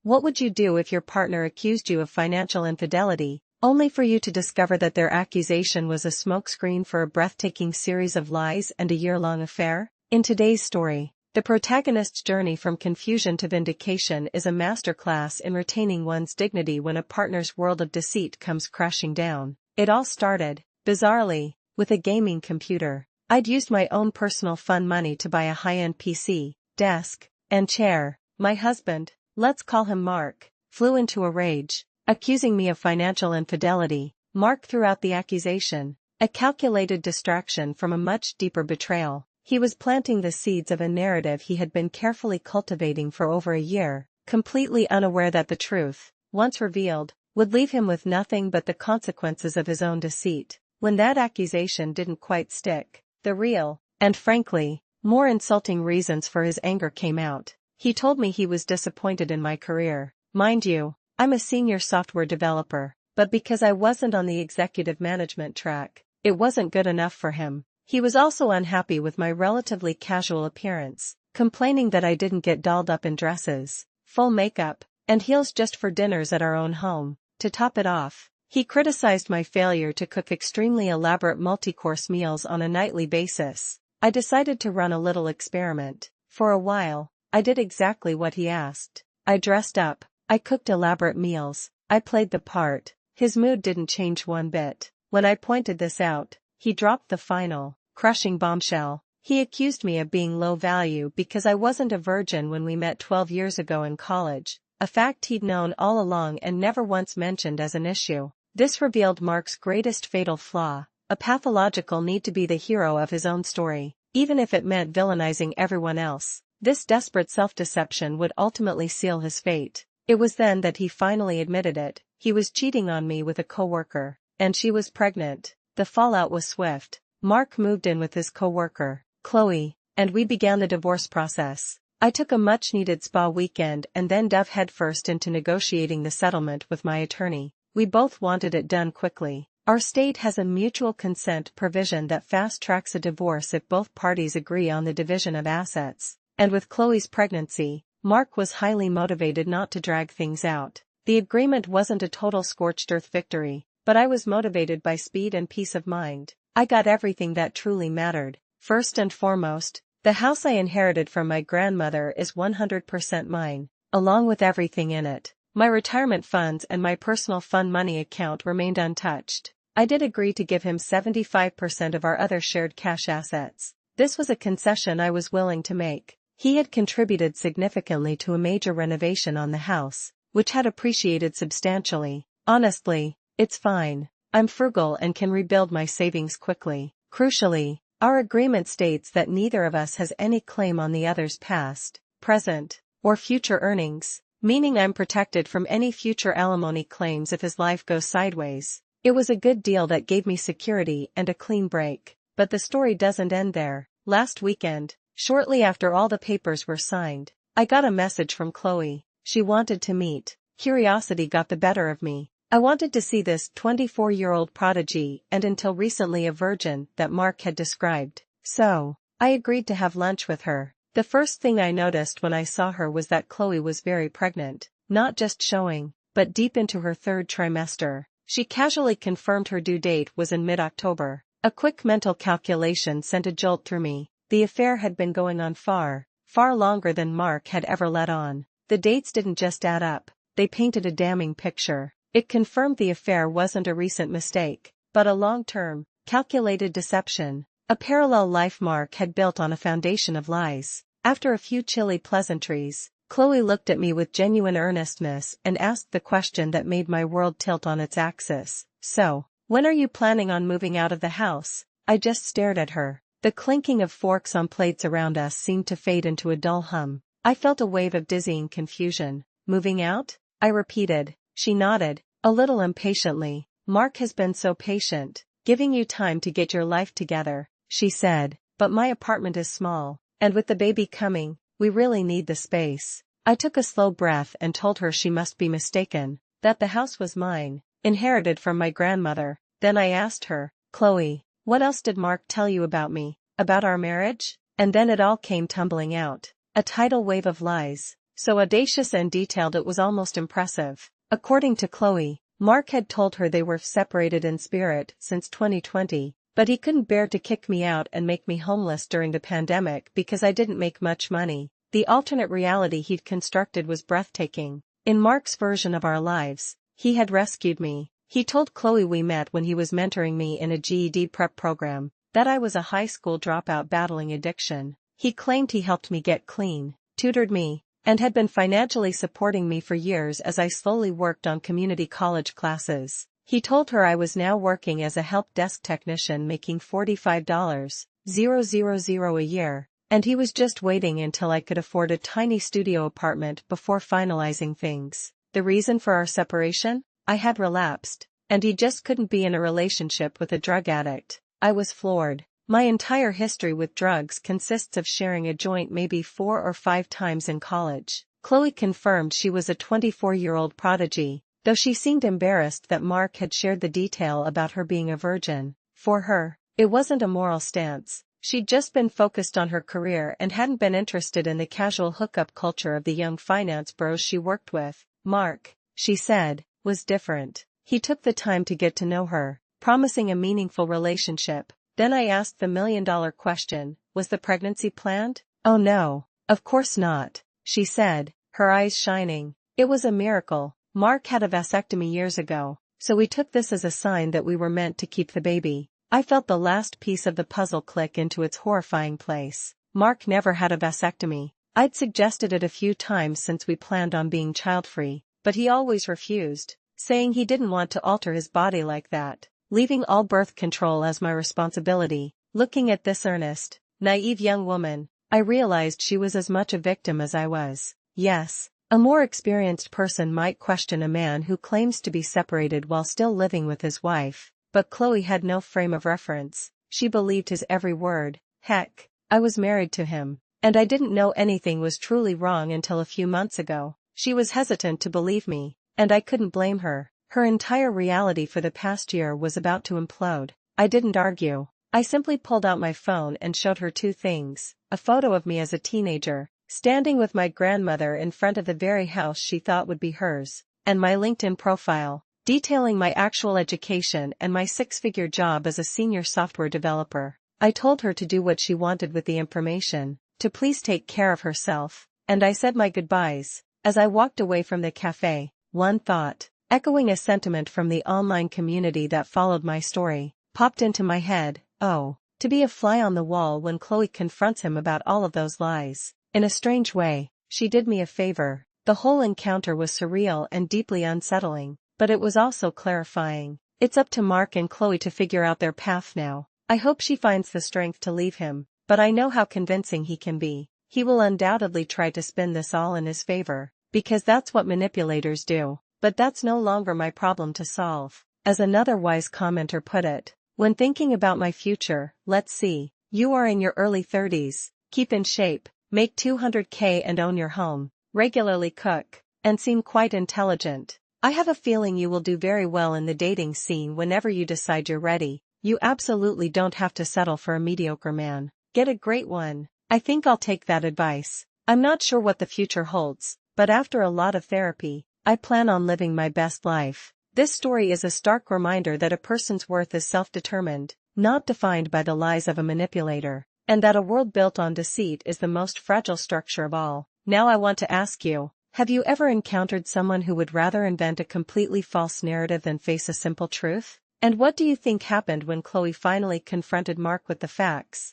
What would you do if your partner accused you of financial infidelity, only for you to discover that their accusation was a smokescreen for a breathtaking series of lies and a year-long affair? In today's story, the protagonist's journey from confusion to vindication is a masterclass in retaining one's dignity when a partner's world of deceit comes crashing down. It all started, bizarrely, with a gaming computer. I'd used my own personal fun money to buy a high-end PC, desk, and chair. My husband, let's call him Mark, flew into a rage, accusing me of financial infidelity. Mark threw out the accusation, a calculated distraction from a much deeper betrayal. He was planting the seeds of a narrative he had been carefully cultivating for over a year, completely unaware that the truth, once revealed, would leave him with nothing but the consequences of his own deceit. When that accusation didn't quite stick, the real, and frankly, more insulting reasons for his anger came out. He told me he was disappointed in my career. Mind you, I'm a senior software developer, but because I wasn't on the executive management track, it wasn't good enough for him. He was also unhappy with my relatively casual appearance, complaining that I didn't get dolled up in dresses, full makeup, and heels just for dinners at our own home. To top it off, he criticized my failure to cook extremely elaborate multi-course meals on a nightly basis. I decided to run a little experiment. For a while, I did exactly what he asked. I dressed up, I cooked elaborate meals, I played the part. His mood didn't change one bit. When I pointed this out, he dropped the final, crushing bombshell. He accused me of being low value because I wasn't a virgin when we met 12 years ago in college, a fact he'd known all along and never once mentioned as an issue. This revealed Mark's greatest fatal flaw, a pathological need to be the hero of his own story, even if it meant villainizing everyone else. This desperate self-deception would ultimately seal his fate. It was then that he finally admitted it. He was cheating on me with a coworker, and she was pregnant. The fallout was swift. Mark moved in with his coworker, Chloe, and we began the divorce process. I took a much-needed spa weekend and then dove headfirst into negotiating the settlement with my attorney. We both wanted it done quickly. Our state has a mutual consent provision that fast-tracks a divorce if both parties agree on the division of assets. And with Chloe's pregnancy, Mark was highly motivated not to drag things out. The agreement wasn't a total scorched earth victory, but I was motivated by speed and peace of mind. I got everything that truly mattered. First and foremost, the house I inherited from my grandmother is 100% mine, along with everything in it. My retirement funds and my personal fund money account remained untouched. I did agree to give him 75% of our other shared cash assets. This was a concession I was willing to make. He had contributed significantly to a major renovation on the house, which had appreciated substantially. Honestly, it's fine. I'm frugal and can rebuild my savings quickly. Crucially, our agreement states that neither of us has any claim on the other's past, present, or future earnings, meaning I'm protected from any future alimony claims if his life goes sideways. It was a good deal that gave me security and a clean break. But the story doesn't end there. Last weekend, shortly after all the papers were signed, I got a message from Chloe. She wanted to meet. Curiosity got the better of me. I wanted to see this 24-year-old prodigy and until recently a virgin that Mark had described. So, I agreed to have lunch with her. The first thing I noticed when I saw her was that Chloe was very pregnant, not just showing, but deep into her third trimester. She casually confirmed her due date was in mid-October. A quick mental calculation sent a jolt through me. The affair had been going on far longer than Mark had ever let on. The dates didn't just add up, they painted a damning picture. It confirmed the affair wasn't a recent mistake, but a long-term, calculated deception, a parallel life Mark had built on a foundation of lies. After a few chilly pleasantries, Chloe looked at me with genuine earnestness and asked the question that made my world tilt on its axis. So, when are you planning on moving out of the house? I just stared at her. The clinking of forks on plates around us seemed to fade into a dull hum. I felt a wave of dizzying confusion. Moving out? I repeated. She nodded, a little impatiently. Mark has been so patient, giving you time to get your life together, she said, but my apartment is small, and with the baby coming, we really need the space. I took a slow breath and told her she must be mistaken, that the house was mine, inherited from my grandmother. Then I asked her, Chloe, what else did Mark tell you about me, about our marriage? And then it all came tumbling out. A tidal wave of lies. So audacious and detailed it was almost impressive. According to Chloe, Mark had told her they were separated in spirit since 2020, but he couldn't bear to kick me out and make me homeless during the pandemic because I didn't make much money. The alternate reality he'd constructed was breathtaking. In Mark's version of our lives, he had rescued me. He told Chloe we met when he was mentoring me in a GED prep program, that I was a high school dropout battling addiction. He claimed he helped me get clean, tutored me, and had been financially supporting me for years as I slowly worked on community college classes. He told her I was now working as a help desk technician making $45,000 a year, and he was just waiting until I could afford a tiny studio apartment before finalizing things. The reason for our separation? I had relapsed, and he just couldn't be in a relationship with a drug addict. I was floored. My entire history with drugs consists of sharing a joint maybe 4 or 5 times in college. Chloe confirmed she was a 24-year-old prodigy, though she seemed embarrassed that Mark had shared the detail about her being a virgin. For her, it wasn't a moral stance. She'd just been focused on her career and hadn't been interested in the casual hookup culture of the young finance bros she worked with. Mark, she said, was different. He took the time to get to know her, promising a meaningful relationship. Then I asked the million-dollar question, was the pregnancy planned? Oh no, of course not, she said, her eyes shining. It was a miracle. Mark had a vasectomy years ago, so we took this as a sign that we were meant to keep the baby. I felt the last piece of the puzzle click into its horrifying place. Mark never had a vasectomy. I'd suggested it a few times since we planned on being child-free, but he always refused, saying he didn't want to alter his body like that, leaving all birth control as my responsibility. Looking at this earnest, naive young woman, I realized she was as much a victim as I was. Yes, a more experienced person might question a man who claims to be separated while still living with his wife. But Chloe had no frame of reference. She believed his every word. Heck, I was married to him, and I didn't know anything was truly wrong until a few months ago. She was hesitant to believe me, and I couldn't blame her. Her entire reality for the past year was about to implode. I didn't argue. I simply pulled out my phone and showed her 2 things. A photo of me as a teenager, standing with my grandmother in front of the very house she thought would be hers, and my LinkedIn profile, detailing my actual education and my 6-figure job as a senior software developer. I told her to do what she wanted with the information, to please take care of herself, and I said my goodbyes. As I walked away from the cafe, one thought, echoing a sentiment from the online community that followed my story, popped into my head. Oh, to be a fly on the wall when Chloe confronts him about all of those lies. In a strange way, she did me a favor. The whole encounter was surreal and deeply unsettling. But it was also clarifying. It's up to Mark and Chloe to figure out their path now. I hope she finds the strength to leave him, but I know how convincing he can be. He will undoubtedly try to spin this all in his favor, because that's what manipulators do. But that's no longer my problem to solve. As another wise commenter put it, when thinking about my future, let's see, you are in your early 30s, keep in shape, make $200K and own your home, regularly cook, and seem quite intelligent. I have a feeling you will do very well in the dating scene whenever you decide you're ready. You absolutely don't have to settle for a mediocre man. Get a great one. I think I'll take that advice. I'm not sure what the future holds, but after a lot of therapy, I plan on living my best life. This story is a stark reminder that a person's worth is self-determined, not defined by the lies of a manipulator, and that a world built on deceit is the most fragile structure of all. Now I want to ask you, have you ever encountered someone who would rather invent a completely false narrative than face a simple truth? And what do you think happened when Chloe finally confronted Mark with the facts?